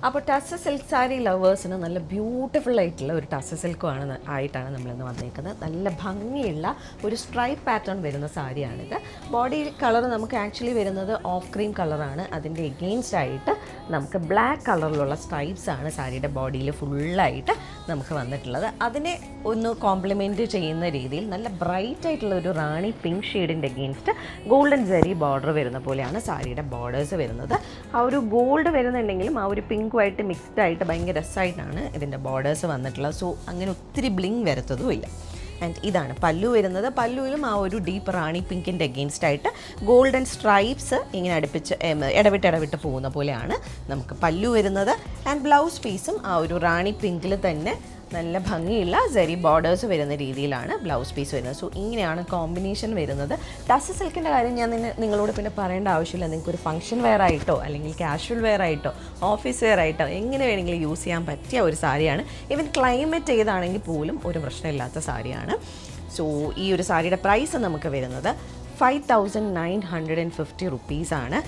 അപ്പോൾ ടസർ സിൽക്ക് സാരി ലവേഴ്സിന് നല്ല ബ്യൂട്ടിഫുൾ ആയിട്ടുള്ള ഒരു ടസർ സിൽക്കുമാണ് ആയിട്ടാണ് നമ്മളിന്ന് വന്നേക്കുന്നത്. നല്ല ഭംഗിയുള്ള ഒരു സ്ട്രൈപ്പ് പാറ്റേൺ വരുന്ന സാരിയാണിത്. ബോഡി കളർ നമുക്ക് ആക്ച്വലി വരുന്നത് ഓഫ് ക്രീം കളറാണ്. അതിൻ്റെ എഗെയിൻസ്റ്റ് ആയിട്ട് നമുക്ക് ബ്ലാക്ക് കളറിലുള്ള സ്ട്രൈപ്സ് ആണ് സാരിയുടെ ബോഡിയിൽ ഫുള്ളായിട്ട് നമുക്ക് വന്നിട്ടുള്ളത്. അതിനെ ഒന്ന് കോംപ്ലിമെൻറ്റ് ചെയ്യുന്ന രീതിയിൽ നല്ല ബ്രൈറ്റ് ആയിട്ടുള്ള ഒരു റാണി പിങ്ക് ഷെയ്ഡിൻ്റെ എഗെയിൻസ്റ്റ് ഗോൾഡൻ ജെറി ബോർഡർ വരുന്ന പോലെയാണ് സാരിയുടെ ബോർഡേഴ്സ് വരുന്നത്. ആ ഒരു ഗോൾഡ് വരുന്നുണ്ടെങ്കിലും ആ ഒരു പിങ്കുമായിട്ട് മിക്സ്ഡ് ആയിട്ട് ഭയങ്കര രസമായിട്ടാണ് ഇതിൻ്റെ ബോർഡേഴ്സ് വന്നിട്ടുള്ളത്. സോ അങ്ങനെ ഒത്തിരി ബ്ലിങ് വരത്തതുമില്ല. ആൻഡ് ഇതാണ് പല്ലു വരുന്നത്. പല്ലുവിലും ആ ഒരു ഡീപ്പ് റാണി പിങ്കിൻ്റെ അഗെയിൻസ്റ്റ് ആയിട്ട് ഗോൾഡൻ സ്ട്രൈപ്സ് ഇങ്ങനെ അടുപ്പിച്ച് ഇടവിട്ട് പോകുന്ന പോലെയാണ് നമുക്ക് പല്ലു വരുന്നത്. ആൻഡ് ബ്ലൗസ് പീസും ആ ഒരു റാണി പിങ്കിൽ തന്നെ നല്ല ഭംഗിയുള്ള സെറി ബോർഡേഴ്സ് വരുന്ന രീതിയിലാണ് ബ്ലൗസ് പീസ് വരുന്നത്. സോ ഇങ്ങനെയാണ് കോമ്പിനേഷൻ വരുന്നത്. ടസർ സിൽക്കിൻ്റെ കാര്യം ഞാൻ നിങ്ങളോട് പിന്നെ പറയേണ്ട ആവശ്യമില്ല. നിങ്ങൾക്കൊരു ഫംഗ്ഷൻ വെയർ ആയിട്ടോ അല്ലെങ്കിൽ കാഷ്വൽ വെയർ ആയിട്ടോ ഓഫീസ് വെയർ ആയിട്ടോ എങ്ങനെ വേണമെങ്കിലും യൂസ് ചെയ്യാൻ പറ്റിയ ഒരു സാരിയാണ്. ഈവൻ ക്ലൈമറ്റ് ഏതാണെങ്കിൽ പോലും ഒരു പ്രശ്നമില്ലാത്ത സാരിയാണ്. സോ ഈ ഒരു സാരിയുടെ പ്രൈസ് നമുക്ക് വരുന്നത് 5,950 റുപ്പീസാണ്.